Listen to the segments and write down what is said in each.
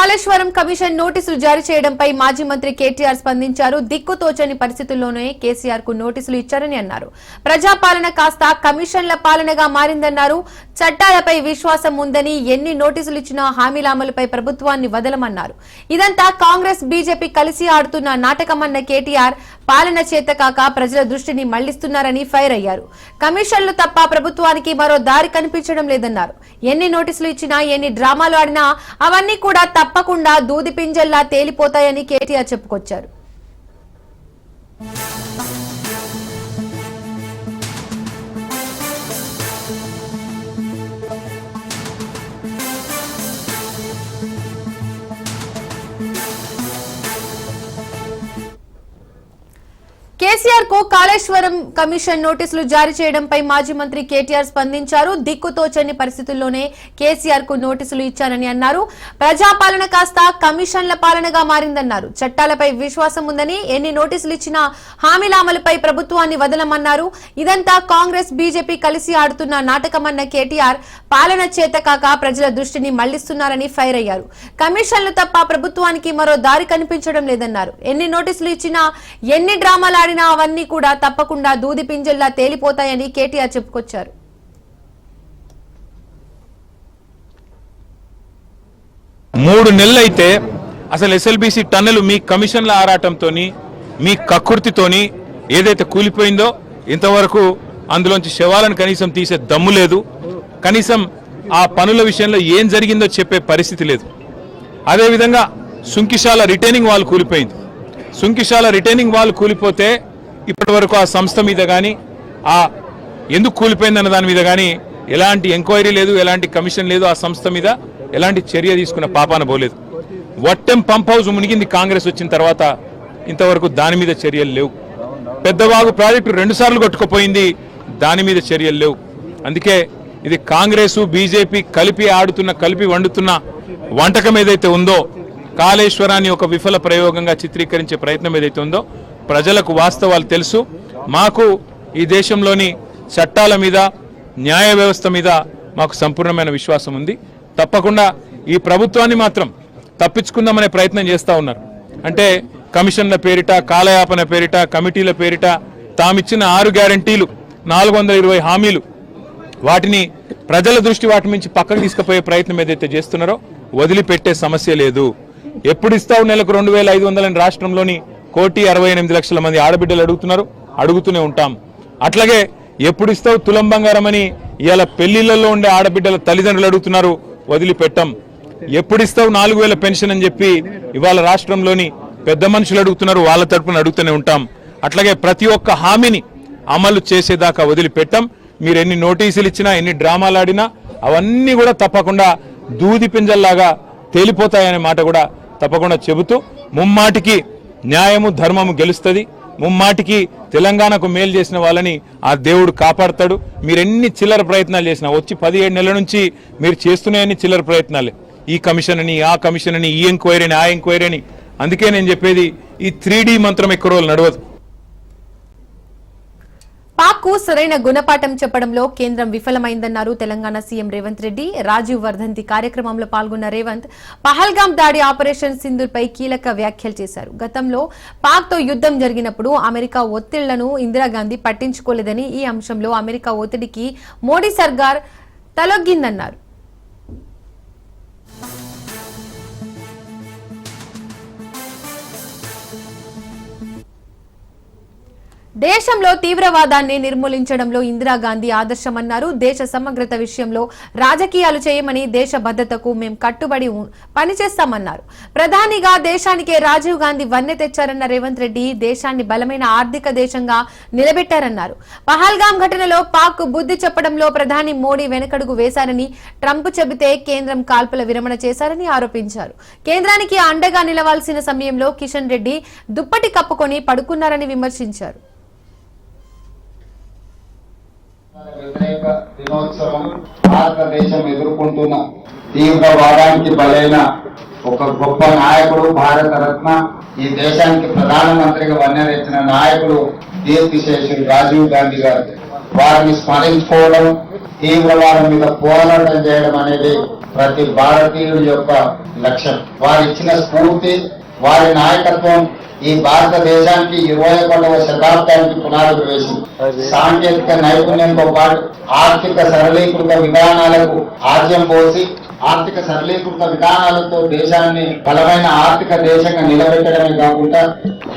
Kaleshwaram commission నోటీసులు జారీ చేయడంపై మాజీ మంత్రి కేటీఆర్ స్పందించారు. దిక్కుతోచని పరిస్థితుల్లోనే కేసీఆర్ కు నోటీసులు ఇచ్చారని అన్నారు. ప్రజాపాలన కాస్త కమిషన్ల పాలనగా మారిందన్నారు. చట్టాలపై విశ్వాసం ఉందని ఎన్ని నోటీసులు ఇచ్చినా హామీల అమలుపై ప్రభుత్వాన్ని వదలమన్నారు. ఇదంతా కాంగ్రెస్ బీజేపీ కలిసి ఆడుతున్న నాటకమన్న కేటీఆర్ పాలన చేతకాక ప్రజల దృష్టిని మళ్లిస్తున్నారని ఫైర్ అయ్యారు. కమిషన్లు తప్ప ప్రభుత్వానికి మరో దారి కనిపించడం లేదన్నారు. ఎన్ని నోటీసులు ఇచ్చినా ఎన్ని డ్రామాలు ఆడినా అవన్నీ కూడా తప్పకుండా దూది పింజల్లా తేలిపోతాయని కేటీఆర్ చెప్పుకొచ్చారు. కేసీఆర్ కు కాళేశ్వరం కమిషన్ నోటీసులు జారీ చేయడంపై మాజీ మంత్రి కేటీఆర్ స్పందించారు. దిక్కుతోచని పరిస్థితుల్లోనే కేసీఆర్ కు నోటీసులు ఇచ్చారని అన్నారు. ప్రజాపాలన కాస్త కమిషన్ల పాలనగా మారిందన్నారు. చట్టాలపై విశ్వాసం ఉందని ఎన్ని నోటీసులు ఇచ్చినా హామీల అమలుపై ప్రభుత్వాన్ని వదలమన్నారు. ఇదంతా కాంగ్రెస్ బీజేపీ కలిసి ఆడుతున్న నాటకమన్న కేటీఆర్ పాలన చేతకాక ప్రజల దృష్టిని మళ్లిస్తున్నారని ఫైర్ అయ్యారు. కమిషన్లు తప్ప ప్రభుత్వానికి మరో దారి కనిపించడం లేదన్నారు. ఎన్ని నోటీసులు ఇచ్చినా ఎన్ని డ్రామాలు అవన్నీ కూడా తప్పకుండా దూది పింజల్లా తేలిపోతాయని కేటీఆర్ చెప్పుకొచ్చారు. 3 నెలలైతే అసలు ఎస్ఎల్బీసీ టన్నెలు మీ కమిషన్ల ఆరాటంతోని మీ కక్కుర్తితోని ఏదైతే కూలిపోయిందో ఇంతవరకు అందులోంచి శవాలను కనీసం తీసే దమ్ము లేదు. కనీసం ఆ పనుల విషయంలో ఏం జరిగిందో చెప్పే పరిస్థితి లేదు. అదేవిధంగా సుంకిశాల రిటైనింగ్ వాల్ కూలిపోయింది. సుంకిశాల రిటైనింగ్ వాల్ కూలిపోతే ఇప్పటి వరకు ఆ సంస్థ మీద కానీ ఆ ఎందుకు కూలిపోయిందన్న దాని మీద కానీ ఎలాంటి ఎంక్వైరీ లేదు, ఎలాంటి కమిషన్ లేదు. ఆ సంస్థ మీద ఎలాంటి చర్య తీసుకున్న పాపాన పోలేదు. వట్టెం పంప్ హౌస్ మునిగింది కాంగ్రెస్ వచ్చిన తర్వాత, ఇంతవరకు దాని మీద చర్యలు లేవు. పెద్దవాగు ప్రాజెక్టు 2 సార్లు కొట్టుకుపోయింది, దాని మీద చర్యలు లేవు. అందుకే ఇది కాంగ్రెస్ బీజేపీ కలిపి ఆడుతున్న కలిపి వండుతున్న వంటకం ఏదైతే ఉందో, కాళేశ్వరాన్ని ఒక విఫల ప్రయోగంగా చిత్రీకరించే ప్రయత్నం ఏదైతే ఉందో ప్రజలకు వాస్తవాలు తెలుసు. మాకు ఈ దేశంలోని చట్టాల మీద న్యాయ వ్యవస్థ మీద మాకు సంపూర్ణమైన విశ్వాసం ఉంది. తప్పకుండా ఈ ప్రభుత్వాన్ని మాత్రం తప్పించుకుందామనే ప్రయత్నం చేస్తూ ఉన్నారు. అంటే కమిషన్ల పేరిట, కాలయాపన పేరిట, కమిటీల పేరిట తామిచ్చిన 6 గ్యారంటీలు, 420 హామీలు, వాటిని ప్రజల దృష్టి వాటి నుంచి పక్కకు తీసుకుపోయే ప్రయత్నం ఏదైతే చేస్తున్నారో వదిలిపెట్టే సమస్య లేదు. ఎప్పుడు ఇస్తావు నెలకు 2500 రాష్ట్రంలోని 1,68,00,000 మంది ఆడబిడ్డలు అడుగుతున్నారు, అడుగుతూనే ఉంటాం. అట్లాగే ఎప్పుడు ఇస్తావు తులం బంగారం అని ఇవాళ పెళ్లిళ్లలో ఉండే ఆడబిడ్డల తల్లిదండ్రులు అడుగుతున్నారు, వదిలిపెట్టాం. ఎప్పుడు ఇస్తావు 4,000 పెన్షన్ అని చెప్పి ఇవాళ రాష్ట్రంలోని పెద్ద మనుషులు అడుగుతున్నారు, వాళ్ళ తరపున అడుగుతూనే ఉంటాం. అట్లాగే ప్రతి ఒక్క హామీని అమలు చేసేదాకా వదిలిపెట్టాం. మీరు ఎన్ని నోటీసులు ఇచ్చినా ఎన్ని డ్రామాలు ఆడినా అవన్నీ కూడా తప్పకుండా దూది పింజల్లాగా తేలిపోతాయనే మాట కూడా తప్పకుండా చెబుతూ, ముమ్మాటికి న్యాయము ధర్మము గెలుస్తుంది. ముమ్మాటికి తెలంగాణకు మేలు చేసిన వాళ్ళని ఆ దేవుడు కాపాడతాడు. మీరెన్ని చిల్లర ప్రయత్నాలు చేసినా, వచ్చి 17 నెలల నుంచి మీరు చేస్తున్నాయని చిల్లర ప్రయత్నాలే. ఈ కమిషన్ అని, ఆ కమిషన్ అని, ఈ ఎంక్వైరీ అని, ఆ ఎంక్వైరీ అని. అందుకే నేను చెప్పేది ఈ 3D మంత్రం ఎక్కువ రోజులు నడవదు. పాక్ కు సరైన గుణపాఠం చెప్పడంలో కేంద్రం విఫలమైందన్నారు తెలంగాణ సీఎం రేవంత్ రెడ్డి. రాజీవ్ వర్ధంతి కార్యక్రమంలో పాల్గొన్న రేవంత్ పహల్గాం దాడి ఆపరేషన్ సింధూర్ పై కీలక వ్యాఖ్యలు చేశారు. గతంలో పాక్ తో యుద్ధం జరిగినప్పుడు అమెరికా ఒత్తిళ్లను ఇందిరాగాంధీ పట్టించుకోలేదని, ఈ అంశంలో అమెరికా ఒత్తిడికి మోడీ సర్కార్ తలొగ్గిందన్నారు. దేశంలో తీవ్రవాదాన్ని నిర్మూలించడంలో ఇందిరాగాంధీ ఆదర్శమన్నారు. దేశ సమగ్రత విషయంలో రాజకీయాలు చేయమని, దేశ భద్రతకు మేం కట్టుబడి పనిచేస్తామన్నారు. ప్రధానిగా దేశానికే రాజీవ్ గాంధీ వన్నె తెచ్చారన్న రేవంత్ రెడ్డి దేశాన్ని బలమైన ఆర్థిక దేశంగా నిలబెట్టారన్నారు. పహల్గాం ఘటనలో పాక్ బుద్ధి చెప్పడంలో ప్రధాని మోడీ వెనకడుగు వేశారని, ట్రంప్ చెబితే కేంద్రం కాల్పుల విరమణ చేశారని ఆరోపించారు. కేంద్రానికి అండగా నిలవాల్సిన సమయంలో కిషన్ రెడ్డి దుప్పటి కప్పుకొని పడుకున్నారని విమర్శించారు. వ్యతిరేక దినోత్సవం భారతదేశం ఎదుర్కొంటున్న తీవ్రవాదానికి బలైన ఒక గొప్ప నాయకుడు, భారత రత్న, ఈ దేశానికి ప్రధానమంత్రిగా వన్నెరెచ్చిన నాయకుడు కీర్తిశేషుడు రాజీవ్ గాంధీ గారు. వారిని స్మరించుకోవడం, తీవ్రవాదం మీద పోరాటం చేయడం అనేది ప్రతి భారతీయుడి యొక్క లక్ష్యం. వారు ఇచ్చిన స్ఫూర్తి, వారి నాయకత్వం ఈ భారతదేశానికి 21వ శతాబ్దానికి పునాదులు వేసింది. సాంకేతిక నైపుణ్యంతో పాటు ఆర్థిక సరళీకృత విధానాలకు ఆద్యం పోసి ఆర్థిక సరళీకృత విధానాలతో దేశాన్ని బలమైన ఆర్థిక దేశంగా నిలబెట్టడమే కాకుండా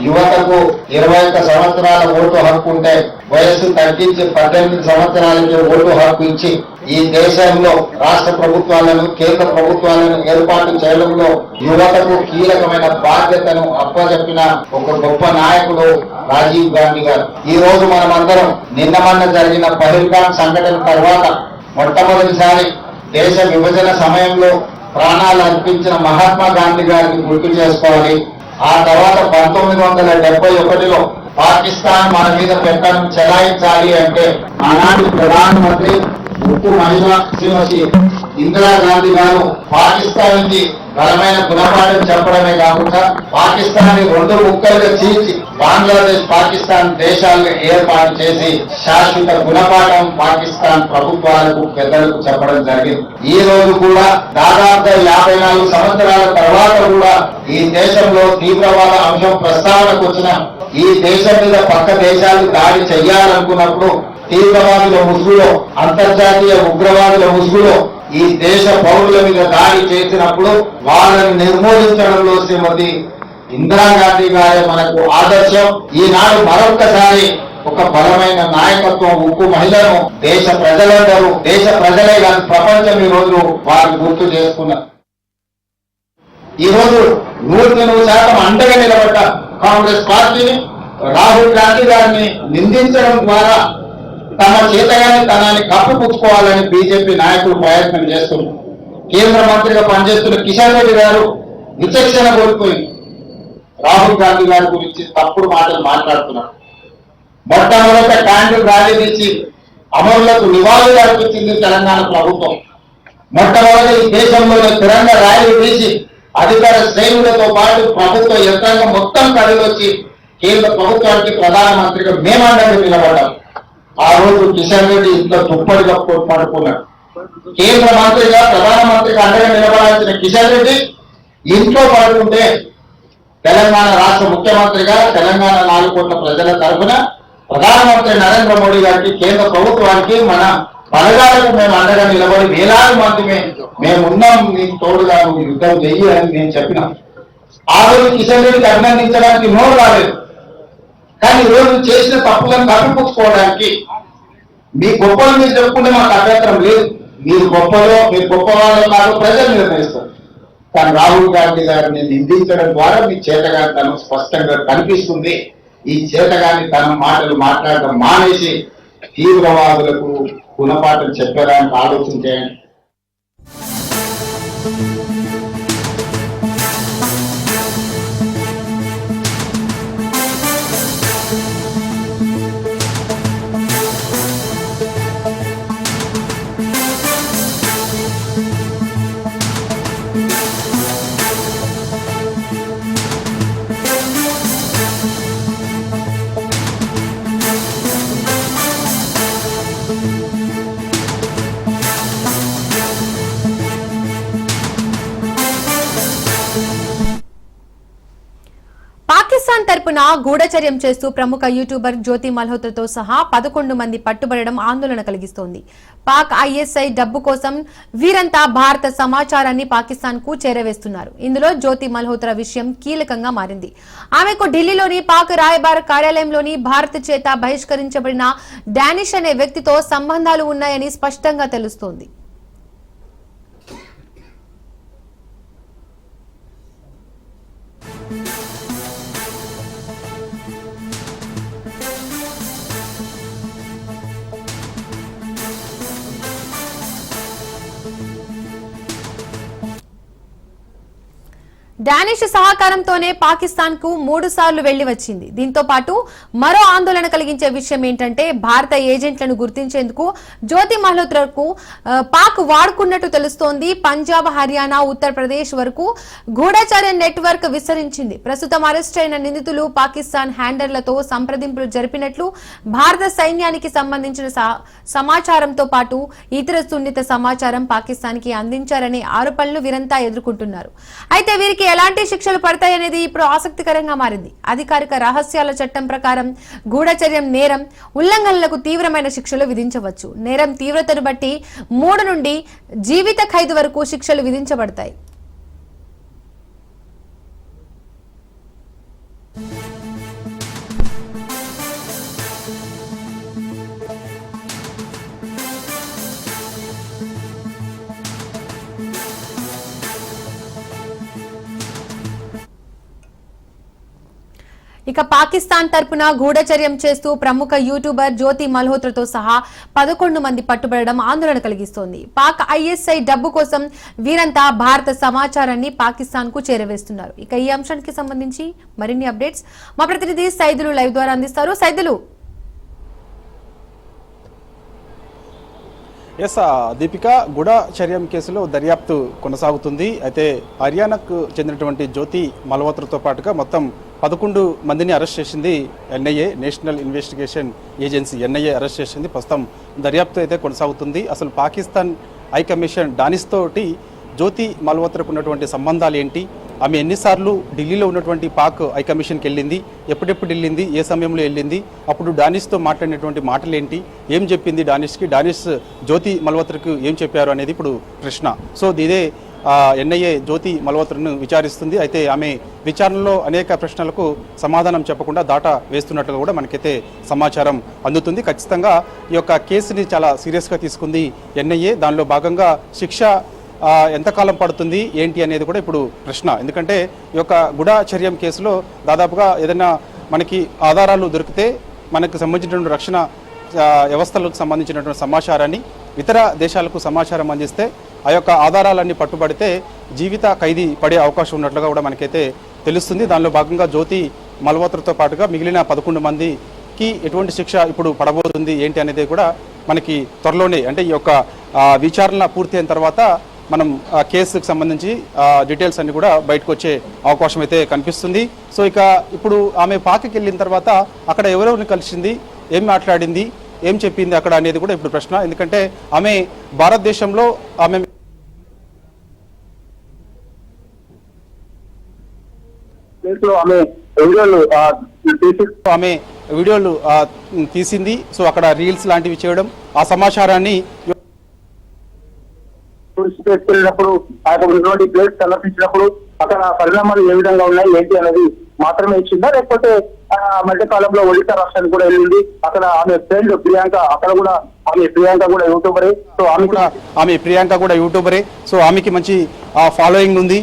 యువతకు 21 సంవత్సరాల ఓటు హక్కు ఉంటే వయస్సు తగ్గించి 18 సంవత్సరాలకి ఓటు హక్కు ఇచ్చి ఈ దేశంలో రాష్ట్ర ప్రభుత్వాలను, కేంద్ర ప్రభుత్వాలను ఏర్పాటు చేయడంలో యువతకు కీలకమైన బాధ్యతను అప్పచెప్పిన ఒక గొప్ప నాయకుడు రాజీవ్ గాంధీ గారు. ఈ రోజు మనమందరం నిన్న మొన్న జరిగిన పహల్గామ్ సంఘటన తర్వాత మొట్టమొదటిసారి దేశ విభజన సమయంలో ప్రాణాలు అర్పించిన మహాత్మా గాంధీ గారిని గుర్తు చేసుకోవాలి. ఆ తర్వాత 1971లో పాకిస్తాన్ మన మీద పెట్టడం చెలాయించాలి అంటే ఆనాటి ప్రధానమంత్రి ఉక్కు మహిళ శ్రీమతి ఇందిరాగాంధీ గారు పాకిస్తాన్ కి బలమైన గుణపాఠం చెప్పడమే కాకుండా పాకిస్తాన్ ని 2 ముక్కలుగా చీల్చి బంగ్లాదేశ్, పాకిస్తాన్ దేశాలను ఏర్పాటు చేసి శాశ్వత గుణపాఠం పాకిస్తాన్ ప్రభుత్వాలకు, పెద్దలకు చెప్పడం జరిగింది. ఈ రోజు కూడా దాదాపుగా 54 సంవత్సరాల తర్వాత కూడా ఈ దేశంలో తీవ్రవాద అంశం ప్రస్తావనకు వచ్చిన ఈ దేశం మీద పక్క దేశాలు దాడి చెయ్యాలనుకున్నప్పుడు తీవ్రవాదుల ముసుగులో, అంతర్జాతీయ ఉగ్రవాదుల ముసుగులో ఈ దేశ పౌరుల మీద దాడి చేసినప్పుడు వాళ్ళని నిర్మూలించడంలో శ్రీమతి ఇందిరాగాంధీ గారే మనకు ఆదర్శం. ఈనాడు మరొక్కసారి ఒక బలమైన నాయకత్వం, ఉక్కు మహిళను దేశ ప్రజలందరూ, దేశ ప్రజలే కాదు ప్రపంచం ఈ రోజు వారు గుర్తు చేసుకున్నారు. ఈ రోజు 100% అండగా నిలబడ్డ కాంగ్రెస్ పార్టీని రాహుల్ గాంధీ గారిని నిందించడం ద్వారా తమ చేతగాని తనాన్ని కప్పిపుచ్చుకోవాలని బీజేపీ నాయకులు ప్రయత్నం చేస్తున్నారు. కేంద్ర మంత్రిగా పనిచేస్తున్న కిషన్ రెడ్డి గారు విచక్షణ కోల్పోయింది. రాహుల్ గాంధీ గారి గురించి తప్పుడు మాటలు మాట్లాడుతున్నారు. మొట్టమొదట క్యాండిల్ ర్యాలీ తీసి అమరులకు నివాళులు అర్పించింది తెలంగాణ ప్రభుత్వం. మొట్టమొదటి ఈ దేశంలోనే తిరంగా ర్యాలీ తీసి అధికార శ్రేణులతో పాటు ప్రభుత్వ యంత్రాంగం మొత్తం కదిలొచ్చి కేంద్ర ప్రభుత్వానికి ప్రధానమంత్రిగా మేమండగా నిలబడ్డాం. ఆ రోజు కిషన్ రెడ్డి ఇంట్లో తుప్పడిగా పడుకున్నాడు. కేంద్ర మంత్రిగా, ప్రధానమంత్రిగా అండగా నిలబడాల్సిన కిషన్ రెడ్డి ఇంట్లో పడుకుంటే తెలంగాణ రాష్ట్ర ముఖ్యమంత్రిగా, తెలంగాణ 4 కోట్ల ప్రజల తరఫున ప్రధానమంత్రి నరేంద్ర మోడీ గారికి, కేంద్ర ప్రభుత్వానికి, మన బలగాలకు మేము అండగా నిలబడి వేలాది మంది మేమున్నాం, నీకు తోడుగా నువ్వు యుద్ధం చెయ్యి అని నేను చెప్పినా. ఆ రోజు కిషన్ రెడ్డికి అభినందించడానికి నోరు రాలేదు. కానీ ఈ రోజు చేసిన తప్పులను కప్పిపుచ్చుకోవడానికి మీ గొప్పలు మీరు చెప్పుకుంటే మాకు అభ్యంతరం లేదు. మీరు గొప్పలో, మీరు గొప్ప వాళ్ళలో కాదు ప్రజలు నిర్ణయిస్తారు. కానీ రాహుల్ గాంధీ గారిని నిందించడం ద్వారా మీ చేతగానితనం స్పష్టంగా కనిపిస్తుంది. ఈ చేతగాని తన మాటలు మాట్లాడడం మానేసి తీవ్రవాదులకు గుణపాఠం చెప్పడానికి ఆలోచన చేయండి. పాకిస్తాన్ తరపున గూఢచర్యం చేస్తూ ప్రముఖ యూట్యూబర్ జ్యోతి మల్హోత్రాతో సహా 11 మంది పట్టుబడడం ఆందోళన కలిగిస్తోంది. పాక్ ఐఎస్ఐ డబ్బు కోసం వీరంతా భారత సమాచారాన్ని పాకిస్తాన్ కు చేరవేస్తున్నారు. ఇందులో జ్యోతి మల్హోత్రా విషయం కీలకంగా మారింది. ఆమెకు ఢిల్లీలోని పాక్ రాయబార కార్యాలయంలోని భారత్ చేత బహిష్కరించబడిన డానిష్ అనే వ్యక్తితో సంబంధాలు ఉన్నాయని స్పష్టంగా తెలుస్తోంది. డానిష్ సహకారంతోనే పాకిస్తాన్ కు 3 సార్లు వెళ్లి వచ్చింది. దీంతో పాటు మరో ఆందోళన కలిగించే విషయం ఏంటంటే భారత ఏజెంట్లను గుర్తించేందుకు జ్యోతి మల్హోత్రాకు పాక్ వాడుకున్నట్టు తెలుస్తోంది. పంజాబ్, హర్యానా, ఉత్తరప్రదేశ్ వరకు గూఢచర్య నెట్వర్క్ విస్తరించింది. ప్రస్తుతం అరెస్ట్ అయిన నిందితులు పాకిస్తాన్ హ్యాండర్లతో సంప్రదింపులు జరిపినట్లు భారత సైన్యానికి సంబంధించిన సమాచారంతో పాటు ఇతర సున్నిత సమాచారం పాకిస్తాన్ కి అందించారనే ఆరోపణలు వీరంతా ఎదుర్కొంటున్నారు. అయితే వీరికి ఎలాంటి శిక్షలు పడతాయనేది ఇప్పుడు ఆసక్తికరంగా మారింది. అధికారిక రహస్యాల చట్టం ప్రకారం గూఢచర్యం నేరం ఉల్లంఘనలకు తీవ్రమైన శిక్షలు విధించవచ్చు. నేరం తీవ్రతను బట్టి 3 నుండి జీవిత ఖైదు వరకు శిక్షలు విధించబడతాయి. ఇక పాకిస్తాన్ తరపున గూఢచర్యం చేస్తూ ప్రముఖ యూట్యూబర్ జ్యోతి మల్హోత్రాతో సహా 11 మంది పట్టుబడడం ఆందోళన కలిగిస్తోంది. పాక్ ఐఎస్ఐ డబ్బు కోసం వీరంతా భారత సమాచారాన్ని పాకిస్తాన్ కు చేరవేస్తున్నారు. ఇక ఈ అంశానికి సంబంధించి మరిన్ని అప్డేట్స్ మా ప్రతినిధి సైదులు లైవ్ ద్వారా అందిస్తారు. సైదులు, దీపిక, గూఢచర్యం కేసులో దర్యాప్తు కొనసాగుతుంది. అయితే హర్యానాకు చెందినటువంటి జ్యోతి మల్హోత్రాతో పాటుగా మొత్తం 11 మందిని అరెస్ట్ చేసింది NIA, national investigation agency NIA arrest చేసింది. ప్రస్తుతం దర్యాప్తు అయితే కొనసాగుతుంది. అసలు పాకిస్తాన్ హై కమిషన్ డానిష్ తోటి జ్యోతి మల్హోత్రాకు ఉన్నటువంటి సంబంధాలు ఏంటి, ఆమె ఎన్నిసార్లు ఢిల్లీలో ఉన్నటువంటి పాక్ హై కమిషన్కి వెళ్ళింది, ఎప్పుడెప్పుడు వెళ్ళింది, ఏ సమయంలో వెళ్ళింది, అప్పుడు డానిష్తో మాట్లాడినటువంటి మాటలు ఏంటి, ఏం చెప్పింది డానిష్కి, డానిష్ జ్యోతి మల్హోత్రాకు ఏం చెప్పారు అనేది ఇప్పుడు ప్రశ్న. సో ఇదే ఎన్ఐఏ జ్యోతి మల్హోత్రాను విచారిస్తుంది. అయితే ఆమె విచారణలో అనేక ప్రశ్నలకు సమాధానం చెప్పకుండా దాటా వేస్తున్నట్లుగా కూడా మనకైతే సమాచారం అందుతుంది. ఖచ్చితంగా ఈ యొక్క కేసుని చాలా సీరియస్గా తీసుకుంది ఎన్ఐఏ. దానిలో భాగంగా శిక్ష ఎంతకాలం పడుతుంది ఏంటి అనేది కూడా ఇప్పుడు ప్రశ్న. ఎందుకంటే ఈ యొక్క గూఢచర్యం కేసులో దాదాపుగా ఏదైనా మనకి ఆధారాలు దొరికితే మనకు సంబంధించినటువంటి రక్షణ వ్యవస్థలకు సంబంధించినటువంటి సమాచారాన్ని ఇతర దేశాలకు సమాచారం అందిస్తే ఆ యొక్క ఆధారాలన్నీ పట్టుబడితే జీవిత ఖైదీ పడే అవకాశం ఉన్నట్లుగా కూడా మనకైతే తెలుస్తుంది. దానిలో భాగంగా జ్యోతి మల్హోత్రాతో పాటుగా మిగిలిన 11 మందికి ఎటువంటి శిక్ష ఇప్పుడు పడబోతుంది ఏంటి అనేది కూడా మనకి త్వరలోనే, అంటే ఈ యొక్క విచారణ పూర్తి అయిన తర్వాత మనం కేసుకు సంబంధించి డీటెయిల్స్ అన్ని కూడా బయటకు వచ్చే అవకాశం అయితే కనిపిస్తుంది. సో ఇక ఇప్పుడు ఆమె పాక్కి వెళ్ళిన తర్వాత అక్కడ ఎవరెవరిని కలిసింది, ఏం మాట్లాడింది, ఏం చెప్పింది అక్కడ అనేది కూడా ఇప్పుడు ప్రశ్న. ఎందుకంటే ఆమె భారతదేశంలో ఆమె వీడియోలు తీసింది. సో అక్కడ రీల్స్ లాంటివి చేయడం, ఆ సమాచారాన్ని వెళ్ళినప్పుడు ఉన్నటువంటి ప్లేస్ సందర్శించినప్పుడు అక్కడ పరిణామాలు ఏ విధంగా ఉన్నాయి ఏంటి అనేది మాత్రమే ఇచ్చిందా, లేకపోతే మధ్య కాలంలో ఒడిశా రాష్ట్రానికి కూడా వెళ్ళింది. అక్కడ ఆమె ఫ్రెండ్ ప్రియాంక, అక్కడ కూడా ప్రియాంక కూడా యూట్యూబరే. సో ప్రియాంక కూడా యూట్యూబరే. సో ఆమెకి మంచి ఫాలోయింగ్ ఉంది.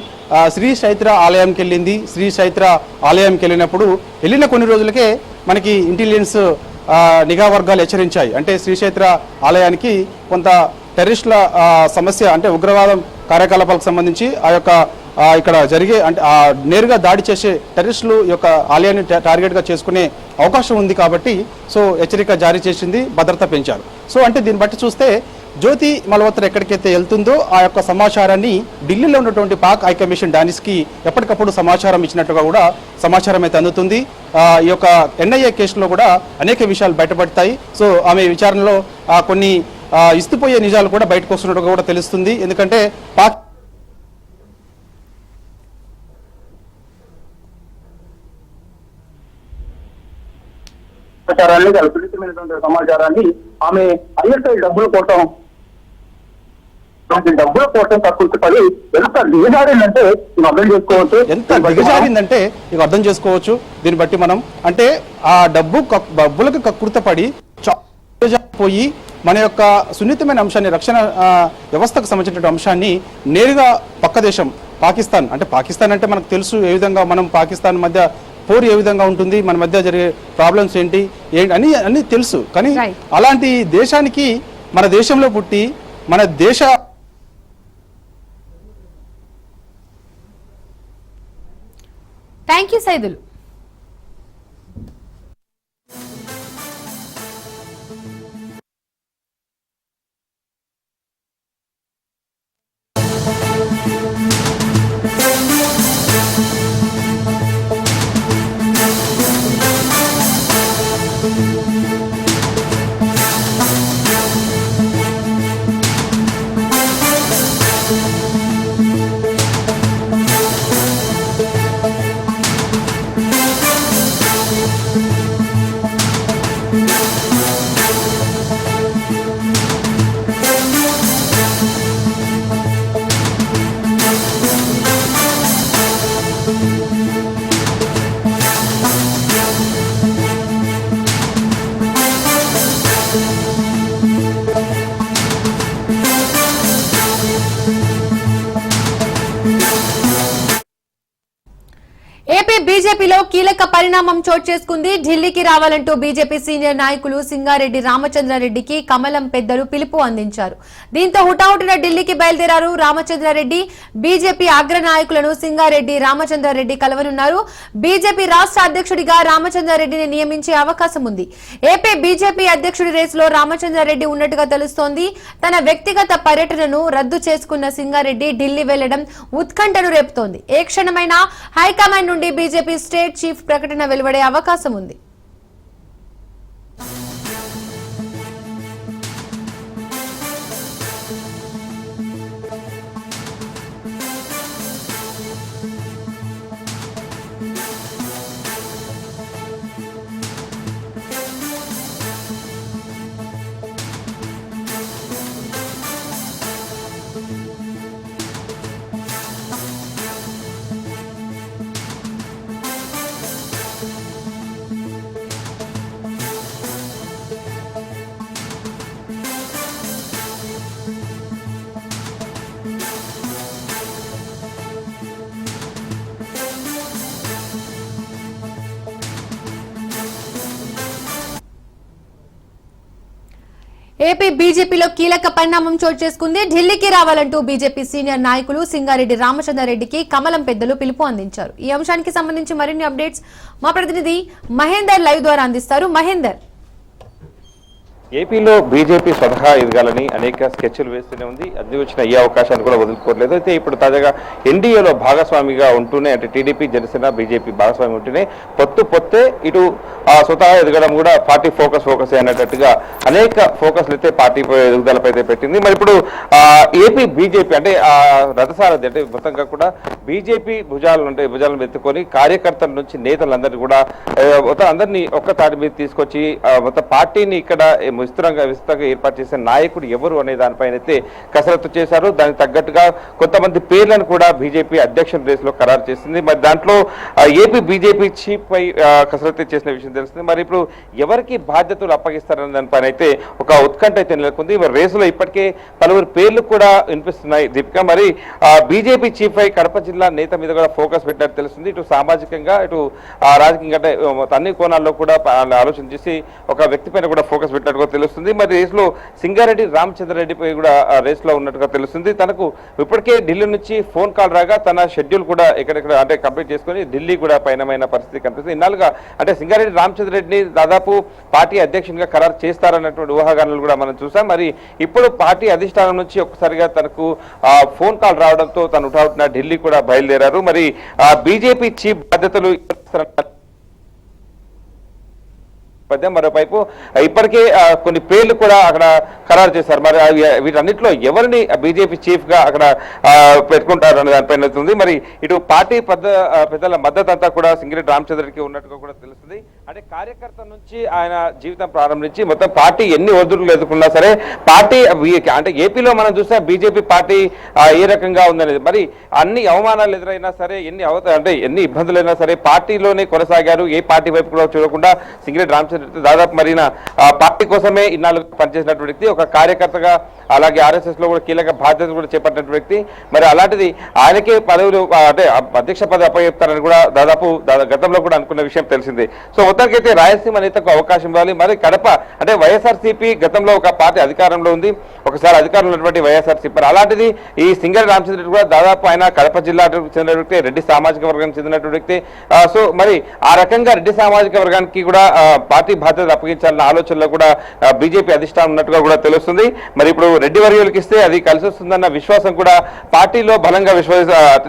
శ్రీ చైత్ర ఆలయంకి వెళ్ళింది. శ్రీ చైత్ర ఆలయంకి వెళ్ళినప్పుడు వెళ్ళిన కొన్ని రోజులకే మనకి ఇంటెలిజెన్స్ నిఘా వర్గాలు హెచ్చరించాయి. అంటే శ్రీ చైత్ర ఆలయానికి కొంత టెర్రరిస్టుల సమస్య, అంటే ఉగ్రవాదం కార్యకలాపాలకు సంబంధించి ఆ యొక్క ఇక్కడ జరిగే అంటే నేరుగా దాడి చేసే టెర్రరిస్టులు యొక్క ఆలయాన్ని టార్గెట్గా చేసుకునే అవకాశం ఉంది కాబట్టి సో హెచ్చరిక జారీ చేసింది, భద్రత పెంచారు. సో అంటే దీన్ని బట్టి చూస్తే జ్యోతి మల్హోత్రా ఎక్కడికైతే వెళ్తుందో ఆ యొక్క సమాచారాన్ని ఢిల్లీలో ఉన్నటువంటి పాక్ హై కమిషన్ డానిష్కి ఎప్పటికప్పుడు సమాచారం ఇచ్చినట్టుగా కూడా సమాచారం అయితే అందుతుంది. ఈ యొక్క ఎన్ఐఏ కేసులో కూడా అనేక విషయాలు బయటపడతాయి. సో ఆమె విచారణలో కొన్ని ఇస్తుపోయే నిజాలు కూడా బయటకు వస్తున్నట్టుగా కూడా తెలుస్తుంది. ఎందుకంటే పాక్ సమాచారాన్ని ఆమె ఐఎస్ఐ డబ్బుల కోసం పడి ఎంత దిగజారిందంటే అర్థం చేసుకోవచ్చు. ఇక అర్థం చేసుకోవచ్చు. దీన్ని బట్టి మనం అంటే ఆ డబ్బులకు కక్కుర్తపడి పోయి మన యొక్క సున్నితమైన అంశాన్ని, రక్షణ వ్యవస్థకు సంబంధించిన అంశాన్ని నేరుగా పక్క దేశం పాకిస్తాన్, అంటే పాకిస్తాన్ అంటే మనకు తెలుసు ఏ విధంగా మనం పాకిస్తాన్ మధ్య పోరు ఏ విధంగా ఉంటుంది, మన మధ్య జరిగే ప్రాబ్లమ్స్ ఏంటి అన్ని తెలుసు. కానీ అలాంటి దేశానికి మన దేశంలో పుట్టి మన దేశ థ్యాంక్ యూ సైదులు. ఏపీ బీజేపీలో కీలక పరిణామం చోటు చేసుకుంది. ఢిల్లీకి రావాలంటూ బీజేపీ సీనియర్ నాయకులు సింగారెడ్డి రామచంద్రారెడ్డికి కమలం పెద్దలు పిలుపు అందించారు. దీంతో హుటాహుటిన ఢిల్లీకి బయలుదేరారు రామచంద్రారెడ్డి. బీజేపీ అగ్ర నాయకులను సింగారెడ్డి రామచంద్రారెడ్డి కలవనున్నారు. బీజేపీ రాష్ట్ర అధ్యక్షుడిగా రామచంద్రారెడ్డిని నియమించే అవకాశం ఉంది. ఏపీ బీజేపీ అధ్యక్షుడి రేసులో రామచంద్రారెడ్డి ఉన్నట్టుగా తెలుస్తోంది. తన వ్యక్తిగత పర్యటనను రద్దు చేసుకున్న సింగారెడ్డి ఢిల్లీ వెళ్లడం ఉత్కంఠను రేపుతోంది. ఏ క్షణమైనా హైకమాండ్ నుండి బీజేపీ స్టేట్ చీఫ్ ప్రకటన వెలువడే అవకాశం ఉంది. ఏపీ బీజేపీలో కీలక పరిణామం చోటు చేసుకుంది. ఢిల్లీకి రావాలంటూ బీజేపీ సీనియర్ నాయకులు సింగారెడ్డి రామచంద్రారెడ్డికి కమలం పెద్దలు పిలుపు అందించారు. ఈ అంశానికి సంబంధించి మరిన్ని అప్డేట్స్ మా ప్రతినిధి మహేందర్ లైవ్ ద్వారా అందిస్తారు. మహేందర్, ఏపీలో బీజేపీ స్వతహా ఎదగాలని అనేక స్కెచ్లు వేస్తూనే ఉంది. అది వచ్చిన ఈ అవకాశాన్ని కూడా వదులుకోవట్లేదు. అయితే ఇప్పుడు తాజాగా ఎన్డీఏలో భాగస్వామిగా ఉంటూనే, అంటే టీడీపీ జనసేన బీజేపీ భాగస్వామి ఉంటూనే పొత్తే ఇటు స్వతహా ఎదగడం కూడా పార్టీ ఫోకస్ అనేటట్టుగా అనేక ఫోకస్లు అయితే పార్టీ ఎదుగుదలపై అయితే పెట్టింది. మరి ఇప్పుడు ఏపీ బీజేపీ అంటే రథసారథి అంటే మొత్తంగా కూడా బీజేపీ భుజాలను ఎత్తుకొని కార్యకర్తల నుంచి నేతలందరినీ కూడా మొత్తం అందరినీ ఒక్క తాటి మీద తీసుకొచ్చి మొత్తం పార్టీని ఇక్కడ విస్తృతంగా ఏర్పాటు చేసిన నాయకుడు ఎవరు అనే దానిపైన అయితే కసరత్తు చేశారు. దానికి తగ్గట్టుగా కొంతమంది పేర్లను కూడా బీజేపీ అధ్యక్షుల రేసులో ఖరారు చేసింది. మరి దాంట్లో ఏపీ బీజేపీ చీఫ్ పై కసరత్తు చేసిన విషయం తెలుస్తుంది. మరి ఇప్పుడు ఎవరికి బాధ్యతలు అప్పగిస్తారన్న దానిపైన అయితే ఒక ఉత్కంఠ అయితే నెలకొంది. మరి రేసులో ఇప్పటికే పలువురు పేర్లు కూడా వినిపిస్తున్నాయి. దీపిక, మరి బీజేపీ చీఫ్ పై కడప జిల్లా నేత మీద కూడా ఫోకస్ పెట్టినట్టు తెలుస్తుంది. ఇటు సామాజికంగా ఇటు రాజకీయంగా అంటే అన్ని కోణాల్లో కూడా ఆలోచన చేసి ఒక వ్యక్తి పైన కూడా ఫోకస్ పెట్టినట్టుగా తెలుస్తుంది. మరి రేసులో సింగారెడ్డి రామచంద్రారెడ్డిపై కూడా రేసులో ఉన్నట్టుగా తెలుస్తుంది. తనకు ఇప్పటికే ఢిల్లీ నుంచి ఫోన్ కాల్ రాగా తన షెడ్యూల్ కూడా ఎక్కడెక్కడ అంటే కంప్లీట్ చేసుకుని ఢిల్లీ కూడా పయనమైన పరిస్థితి కనిపిస్తుంది. ఇన్నాళ్ళుగా అంటే సింగారెడ్డి రామచంద్రారెడ్డిని దాదాపు పార్టీ అధ్యక్షునిగా ఖరారు చేస్తారన్నటువంటి ఊహాగానాలు కూడా మనం చూసాం. మరి ఇప్పుడు పార్టీ అధిష్టానం నుంచి ఒక్కసారిగా తనకు ఫోన్ కాల్ రావడంతో తను ఉటావుతున్న ఢిల్లీ కూడా బయలుదేరారు. మరి బీజేపీ చీఫ్ బాధ్యతలు మరోవైపు ఇప్పటికే కొన్ని పేర్లు కూడా అక్కడ ఖరారు చేశారు. మరి వీటన్నిటిలో ఎవరిని బీజేపీ చీఫ్ గా అక్కడ పెట్టుకుంటారు అనే దానిపైన అవుతుంది. మరి ఇటు పార్టీ పెద్దల మద్దతు అంతా కూడా సింగిరెడ్డి రామచంద్రకి ఉన్నట్టుగా కూడా తెలుస్తుంది. అంటే కార్యకర్త నుంచి ఆయన జీవితం ప్రారంభించి మొత్తం పార్టీ ఎన్ని ఒడిదుడుకులు ఎదుర్కొన్నా సరే పార్టీ అంటే ఏపీలో మనం చూస్తే బీజేపీ పార్టీ ఏ రకంగా ఉందనేది, మరి అన్ని అవమానాలు ఎదురైనా సరే ఎన్ని ఇబ్బందులైనా సరే పార్టీలోనే కొనసాగారు. ఏ పార్టీ వైపు కూడా చూడకుండా సింగిరెడ్డి రామచంద్ర దాదాపు మరిన పార్టీ కోసమే ఇన్నాళ్ళు పనిచేసినటువంటి వ్యక్తి. ఒక ఒక కార్యకర్తగా అలాగే ఆర్ఎస్ఎస్ లో కూడా కీలక బాధ్యతలు కూడా చేపట్టిన వ్యక్తి. మరి అలాంటిది ఆయనకే పదవులు అంటే అధ్యక్ష పదవి అప్పచెప్తారని కూడా దాదాపు గతంలో కూడా అనుకున్న విషయం తెలిసిందే. సో మొత్తానికైతే రాయలసీమ నేతకు అవకాశం ఇవ్వాలి. మరి కడప అంటే వైఎస్ఆర్సీపీ గతంలో ఒక పార్టీ అధికారంలో ఉంది, ఒకసారి అధికారంలో ఉన్నటువంటి వైఎస్ఆర్సీపీ. అలాంటిది ఈ సింగల్ రామచంద్ర రెడ్డి కూడా దాదాపు ఆయన కడప జిల్లాకు చెందిన వ్యక్తి, రెడ్డి సామాజిక వర్గానికి చెందినటువంటి వ్యక్తి. సో మరి ఆ రకంగా రెడ్డి సామాజిక వర్గానికి కూడా పార్టీ బాధ్యతలు అప్పగించాలన్న ఆలోచనలో కూడా బీజేపీ అధిష్టానం ఉన్నట్టుగా కూడా తెలుస్తుంది. మరి ఇప్పుడు రెడ్డి వర్యులకి ఇస్తే అది కలిసి వస్తుందన్న విశ్వాసం కూడా పార్టీలో బలంగా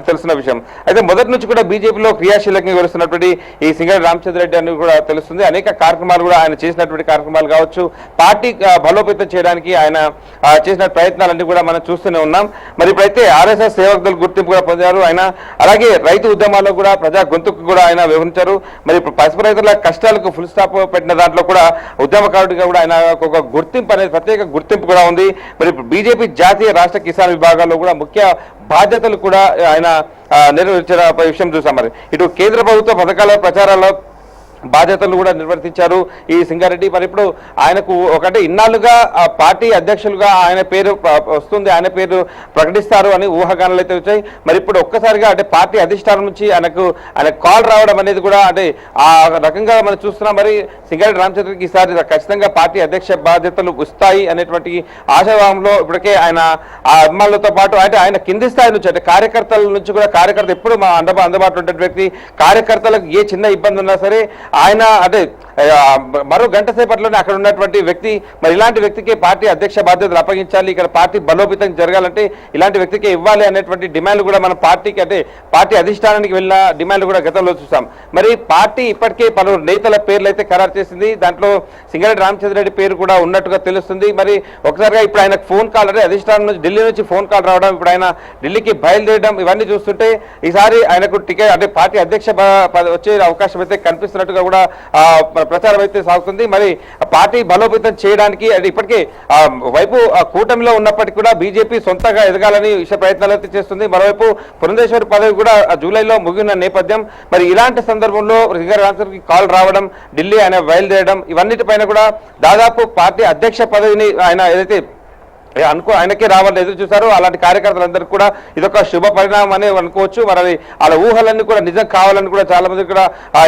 తెలిసిన విషయం. అయితే మొదటి నుంచి కూడా బీజేపీలో క్రియాశీలకంగా వివరిస్తున్నటువంటి ఈ సింగల్ రామచంద్ర రెడ్డి అని కూడా తెలుస్తుంది. అనేక కార్యక్రమాలు కూడా ఆయన చేసినటువంటి కార్యక్రమాలు కావచ్చు, పార్టీ బలోపేతం చేయడానికి ఆయన చేసిన ప్రయత్నాలన్నీ కూడా మనం చూస్తూనే ఉన్నాం. మరి ఇప్పుడైతే ఆర్ఎస్ఎస్ సేవక్ దళ్ గుర్తింపు కూడా పొందారు ఆయన. అలాగే రైతు ఉద్యమాల్లో కూడా ప్రజా గొంతుకు కూడా ఆయన వివరించారు. మరి ఇప్పుడు పసుపు రైతుల కష్టాలకు ఫుల్ స్టాప్ పెట్టిన దాంట్లో కూడా ఉద్యమకారుడిగా కూడా ఆయన ఒక గుర్తింపు అనేది ప్రత్యేక గుర్తింపు కూడా ఉంది. మరి బీజేపీ జాతీయ రాష్ట్ర కిసాన్ విభాగాల్లో కూడా ముఖ్య బాధ్యతలు కూడా ఆయన నిర్వహించిన విషయం చూసాం. మరి ఇటు కేంద్ర ప్రభుత్వ పథకాల ప్రచారాల్లో బాధ్యతలు కూడా నిర్వర్తించారు ఈ సింగారెడ్డి. మరి ఇప్పుడు ఆయనకు ఒకటి ఇన్నాళ్ళుగా పార్టీ అధ్యక్షులుగా ఆయన పేరు వస్తుంది, ఆయన పేరు ప్రకటిస్తారు అని ఊహాగానాలు అయితే వచ్చాయి. మరి ఇప్పుడు ఒక్కసారిగా అంటే పార్టీ అధిష్టానం నుంచి ఆయన కాల్ రావడం అనేది కూడా అంటే ఆ రకంగా మనం చూస్తున్నాం. మరి సింగారెడ్డి రామచంద్రకి ఈసారి ఖచ్చితంగా పార్టీ అధ్యక్ష బాధ్యతలు వస్తాయి అనేటువంటి ఆశాభావంలో ఇప్పటికే ఆయన ఆ అభిమానులతో పాటు అంటే ఆయన కింది స్థాయి నుంచి అంటే కార్యకర్తల నుంచి కూడా కార్యకర్త ఎప్పుడు మా అందుబాటులో ఉండే వ్యక్తి, కార్యకర్తలకు ఏ చిన్న ఇబ్బంది ఉన్నా సరే ఆయన అంటే మరో గంట సేపట్లోనే అక్కడ ఉన్నటువంటి వ్యక్తి. మరి ఇలాంటి వ్యక్తికి పార్టీ అధ్యక్ష బాధ్యతలు అప్పగించాలి, ఇక్కడ పార్టీ బలోపేతం జరగాలంటే ఇలాంటి వ్యక్తికి ఇవ్వాలి అనేటువంటి డిమాండ్లు కూడా మన పార్టీకి అంటే పార్టీ అధిష్టానానికి వెళ్ళిన డిమాండ్లు కూడా గతంలో చూసాం. మరి పార్టీ ఇప్పటికే పలువురు నేతల పేర్లు అయితే ఖరారు చేసింది, దాంట్లో సింగారెడ్డి రామచంద్ర రెడ్డి పేరు కూడా ఉన్నట్టుగా తెలుస్తుంది. మరి ఒకసారిగా ఇప్పుడు ఆయనకు ఫోన్ కాల్ అంటే అధిష్టానం నుంచి ఢిల్లీ నుంచి ఫోన్ కాల్ రావడం, ఇప్పుడు ఆయన ఢిల్లీకి బయలుదేరడం, ఇవన్నీ చూస్తుంటే ఈసారి ఆయనకు టికెట్ అంటే పార్టీ అధ్యక్ష వచ్చే అవకాశం అయితే కనిపిస్తున్నట్టుగా కూడా ప్రచారం అయితే సాగుతుంది. మరి పార్టీ బలోపేతం చేయడానికి అది ఇప్పటికే వైపు కూటమిలో ఉన్నప్పటికీ కూడా బీజేపీ సొంతంగా ఎదగాలని విషయ ప్రయత్నాలు అయితే చేస్తుంది. మరోవైపు పురంధేశ్వరి పదవి కూడా జూలైలో ముగిన నేపథ్యం. మరి ఇలాంటి సందర్భంలో సింగర్ రామచంద్రకి కాల్ రావడం, ఢిల్లీ ఆయన బయలుదేరడం, ఇవన్నిటిపైన కూడా దాదాపు పార్టీ అధ్యక్ష పదవిని ఆయన ఏదైతే ఆయనకే రావాలని ఎదురు చూశారు. అలాంటి కార్యకర్తలందరికీ కూడా ఇదొక శుభ పరిణామం అని అనుకోవచ్చు. మరి వాళ్ళ ఊహలన్నీ కూడా నిజం కావాలని కూడా చాలా మంది కూడా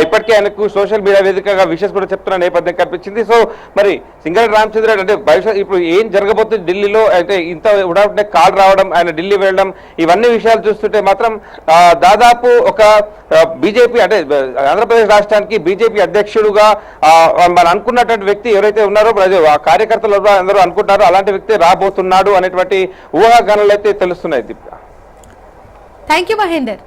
ఇప్పటికే ఆయనకు సోషల్ మీడియా వేదికగా విషెస్ కూడా చెప్తున్న నేపథ్యం కనిపించింది. సో మరి సింగరెడ్డి రామచంద్ర రెడ్డి అంటే భవిష్యత్ ఇప్పుడు ఏం జరగబోతుంది ఢిల్లీలో అయితే ఇంత ఉడావుటే కాల్ రావడం, ఆయన ఢిల్లీ వెళ్ళడం, ఇవన్నీ విషయాలు చూస్తుంటే మాత్రం దాదాపు ఒక బీజేపీ అంటే ఆంధ్రప్రదేశ్ రాష్ట్రానికి బీజేపీ అధ్యక్షుడుగా మనం అనుకున్నటువంటి వ్యక్తి ఎవరైతే ఉన్నారో ఆ కార్యకర్తలు అందరూ అనుకుంటారో అలాంటి వ్యక్తి రాబోతున్నాడు అనేటువంటి ఊహాగానాలు అయితే తెలుస్తున్నాయి. Thank you Mahender.